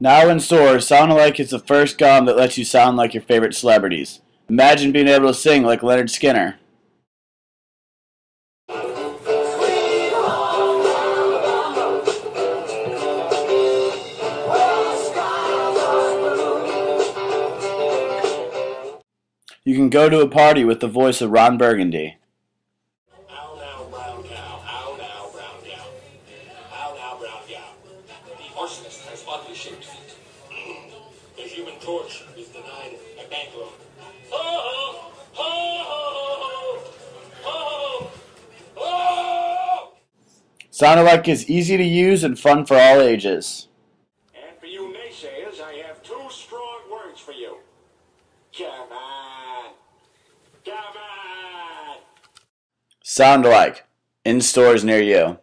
Now in stores, Sound-alike is the first gum that lets you sound like your favorite celebrities. Imagine being able to sing like Leonard Skinner. You can go to a party with the voice of Ron Burgundy. Ow now, brown cow. Ow now, brown cow. Ow now, brown cow. The arsonist has oddly shaped feet. The human torch is denied a bank loan. Ho ho! Ho ho! Ho ho! Ho! Sound-alike is easy to use and fun for all ages. And for you naysayers, I have two strong words for you. Come on. Come on. Sound-alike, in stores near you.